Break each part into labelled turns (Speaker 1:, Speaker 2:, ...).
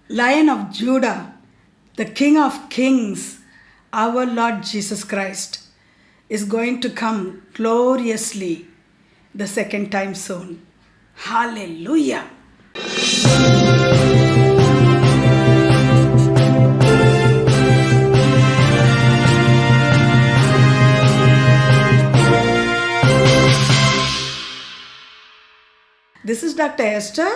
Speaker 1: Lion of Judah, the King of Kings, our Lord Jesus Christ, is going to come gloriously the second time soon. Hallelujah! This is Dr. Esther.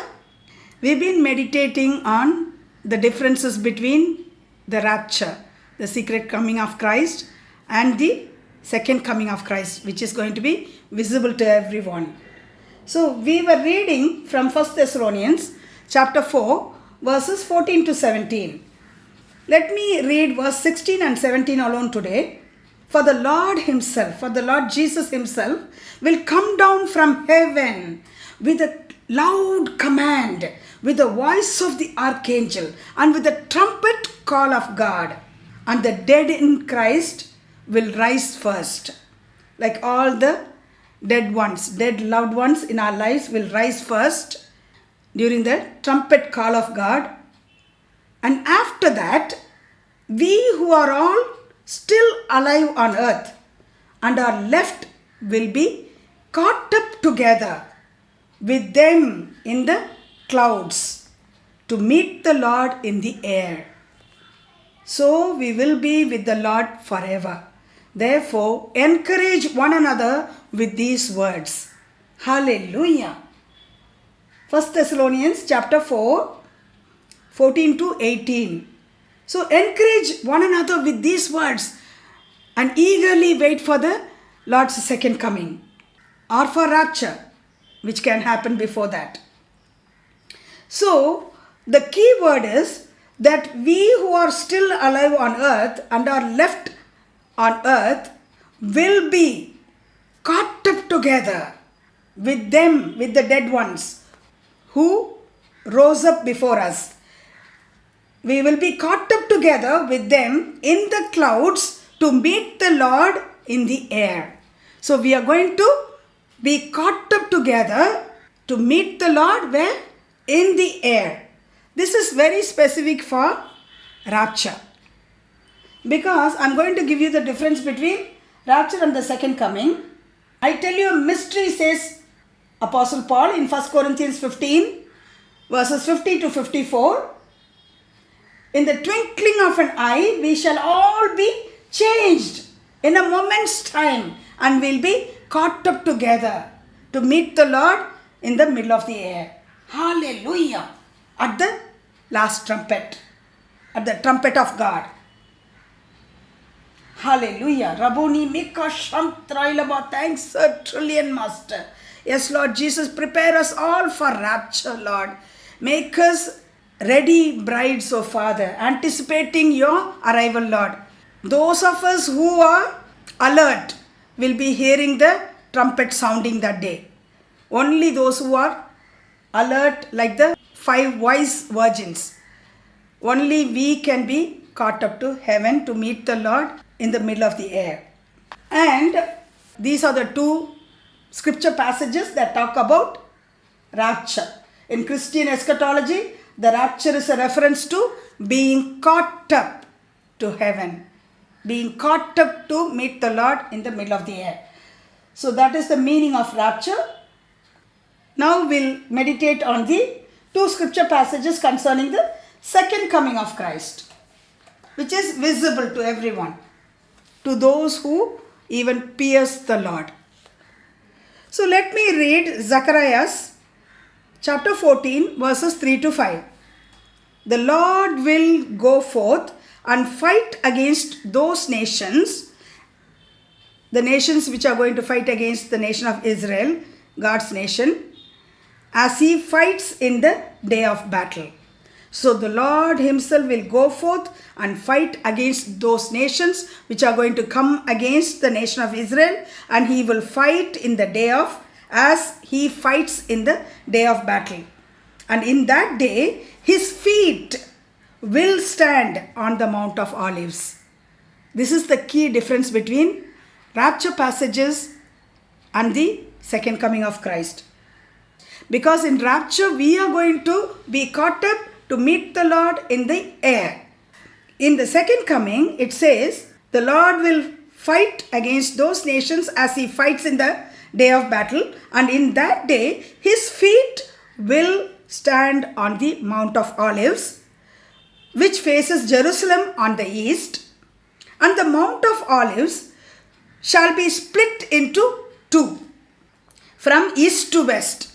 Speaker 1: We've been meditating on the differences between the rapture, the secret coming of Christ, and the second coming of Christ, which is going to be visible to everyone. So we were reading from 1 Thessalonians chapter 4, verses 14 to 17. Let me read verse 16 and 17 alone today. For the Lord himself, for the Lord Jesus himself will come down from heaven with a loud command, with the voice of the archangel, and with the trumpet call of God. And the dead in Christ will rise first. Like all the dead ones, dead loved ones in our lives will rise first during the trumpet call of God. And after that, we who are all still alive on earth and are left will be caught up together with them in the clouds to meet the Lord in the air. So we will be with the Lord forever. Therefore, encourage one another with these words. Hallelujah. 1 Thessalonians chapter 4, 14 to 18. So encourage one another with these words and eagerly wait for the Lord's second coming or for rapture, which can happen before that. So the key word is that we who are still alive on earth and are left on earth will be caught up together with them, with the dead ones who rose up before us. We will be caught up together with them in the clouds to meet the Lord in the air. So we are going to be caught up together to meet the Lord where? In the air. This is very specific for rapture. Because I'm going to give you the difference between rapture and the second coming. I tell you a mystery, says Apostle Paul in 1 Corinthians 15, verses 50 to 54. In the twinkling of an eye, we shall all be changed in a moment's time and will be caught up together to meet the Lord in the middle of the air. Hallelujah! At the last trumpet, at the trumpet of God. Hallelujah. Rabuni Mika Shantrailaba. Thanks, Trillion Master. Yes, Lord Jesus, prepare us all for rapture, Lord. Make us ready brides, O Father, anticipating your arrival, Lord. Those of us who are alert will be hearing the trumpet sounding that day. Only those who are alert, like the 5 wise virgins, only we can be caught up to heaven to meet the Lord in the middle of the air. And these are the 2 scripture passages that talk about rapture. In Christian eschatology, the rapture is a reference to being caught up to heaven, being caught up to meet the Lord in the middle of the air. So that is the meaning of rapture. Now we'll meditate on the 2 scripture passages concerning the second coming of Christ, which is visible to everyone, to those who even pierce the Lord. So let me read Zechariah chapter 14, verses 3 to 5. The Lord will go forth and fight against those nations, the nations which are going to fight against the nation of Israel, God's nation, as he fights in the day of battle. So the Lord himself will go forth and fight against those nations which are going to come against the nation of Israel, and he will fight in the day of, as he fights in the day of battle. And in that day, his feet will stand on the Mount of Olives. This is the key difference between rapture passages and the second coming of Christ. Because in rapture, we are going to be caught up to meet the Lord in the air. In the second coming, it says, the Lord will fight against those nations as he fights in the day of battle. And in that day, his feet will stand on the Mount of Olives, which faces Jerusalem on the east. And the Mount of Olives shall be split into two, from east to west.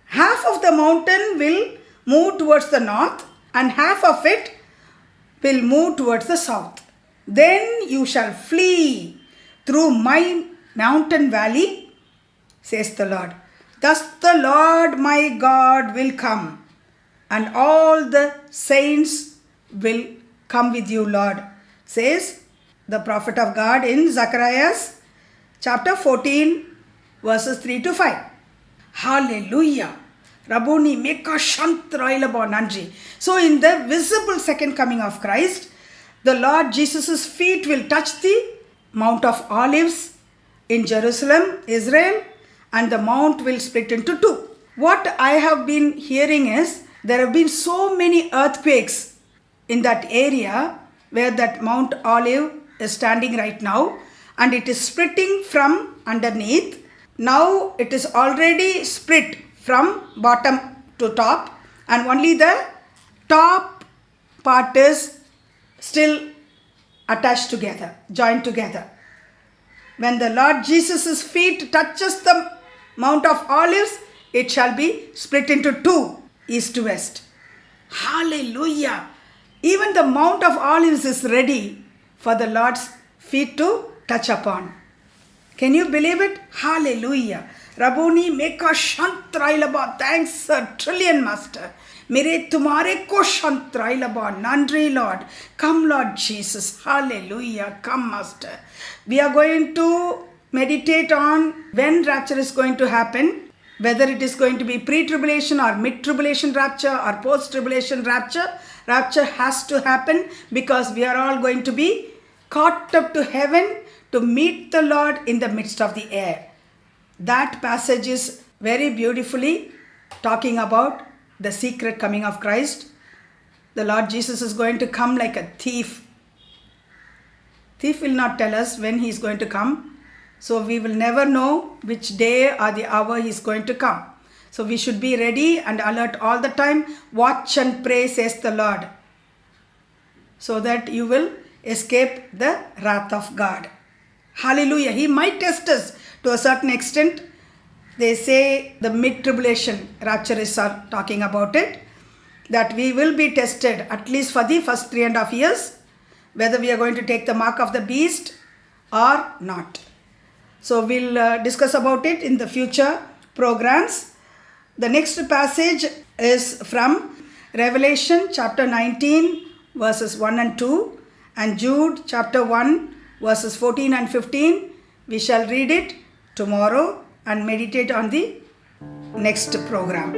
Speaker 1: Half of the mountain will move towards the north, and half of it will move towards the south. Then you shall flee through my mountain valley, says the Lord. Thus the Lord my God will come, and all the saints will come with you, Lord, says the prophet of God in Zechariah chapter 14, verses 3 to 5. Hallelujah. Rabuni meka shantrailabo nandri. So in the visible second coming of Christ, the Lord Jesus' feet will touch the Mount of Olives in Jerusalem, Israel, and the mount will split into two. What I have been hearing is, there have been so many earthquakes in that area where that Mount Olive is standing right now, and it is splitting from underneath. Now it is already split from bottom to top, and only the top part is still attached together, joined together. When the Lord Jesus' feet touches the Mount of Olives, it shall be split into two, east to west. Hallelujah. Even the Mount of Olives is ready for the Lord's feet to touch upon. Can you believe it? Hallelujah. Rabuni meka shantrailaba. Thanks a trillion, Master. Mere tumhare ko shantrailaba. Nandri, Lord. Come, Lord Jesus. Hallelujah. Come, Master. We are going to meditate on when rapture is going to happen, whether it is going to be pre-tribulation or mid-tribulation rapture or post-tribulation rapture. Rapture has to happen because we are all going to be caught up to heaven to meet the Lord in the midst of the air. That passage is very beautifully talking about the secret coming of Christ. The Lord Jesus is going to come like a thief. Thief will not tell us when he is going to come. So we will never know which day or the hour he is going to come. So we should be ready and alert all the time. Watch and pray, says the Lord, so that you will escape the wrath of God. Hallelujah. He might test us to a certain extent. They say the mid-tribulation rapture is talking about it, that we will be tested at least for the first 3.5 years, whether we are going to take the mark of the beast or not. So we'll discuss about it in the future programs. The next passage is from Revelation chapter 19 verses 1 and 2 and Jude chapter 1 verses 14 and 15. We shall read it tomorrow and meditate on the next program.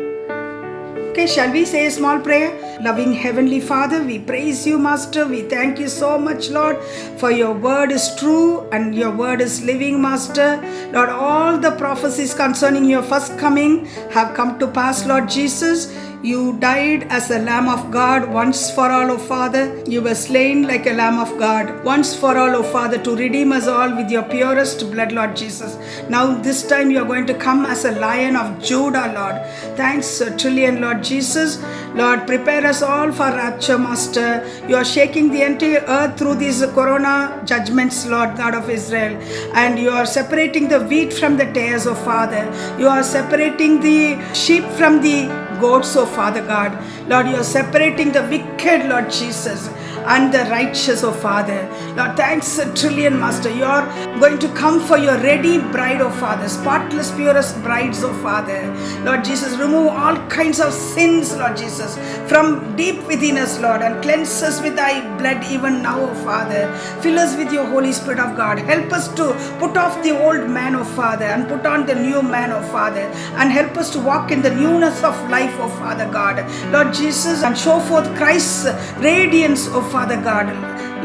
Speaker 1: Okay, shall we say a small prayer? Loving Heavenly Father, we praise you, Master. We thank you so much, Lord, for your word is true and your word is living, Master. Lord, all the prophecies concerning your first coming have come to pass, Lord Jesus. You died as a Lamb of God once for all, O Father. You were slain like a Lamb of God once for all, O Father, to redeem us all with your purest blood, Lord Jesus. Now this time you are going to come as a Lion of Judah, Lord. Thanks a trillion, Lord Jesus. Lord, prepare us all for rapture, Master. You are shaking the entire earth through these corona judgments, Lord God of Israel. And you are separating the wheat from the tares, O Father. You are separating the sheep from the goats, O Father God. Lord, you are separating the wicked, Lord Jesus, and the righteous, O Father. Lord, thanks a trillion, Master. You are going to come for your ready bride, O Father, spotless, purest brides, O Father. Lord Jesus, remove all kinds of sins, Lord Jesus, from deep within us, Lord, and cleanse us with thy blood even now, O Father. Fill us with your Holy Spirit of God. Help us to put off the old man, O Father, and put on the new man, O Father, and help us to walk in the newness of life, O Father God. Lord Jesus, and show forth Christ's radiance, O Father God.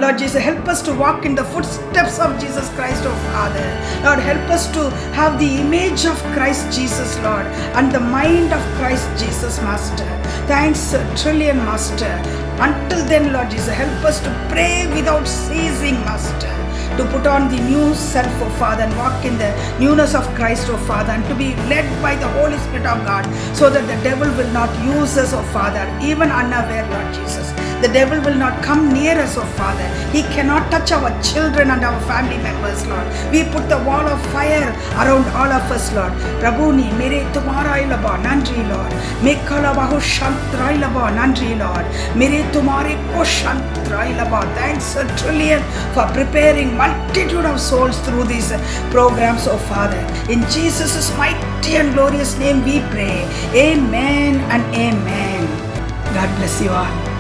Speaker 1: Lord Jesus, help us to walk in the footsteps of Jesus Christ, oh Father. Lord, help us to have the image of Christ Jesus, Lord, and the mind of Christ Jesus, Master. Thanks a trillion, Master. Until then, Lord Jesus, help us to pray without ceasing, Master. To put on the new self, oh Father, and walk in the newness of Christ, oh Father, and to be led by the Holy Spirit of God, so that the devil will not use us, oh Father, even unaware, Lord Jesus. The devil will not come near us, oh Father. He cannot touch our children and our family members, Lord. We put the wall of fire around all of us, Lord. Prabhuni, mere tumhara ilaba, nandri, Lord. Mekala bahu shantra ilaba, nandri, Lord. Mere tumhare ko shantra ilaba. Thanks a trillion for preparing multitude of souls through these programs, oh Father. In Jesus' mighty and glorious name we pray. Amen and amen. God bless you all.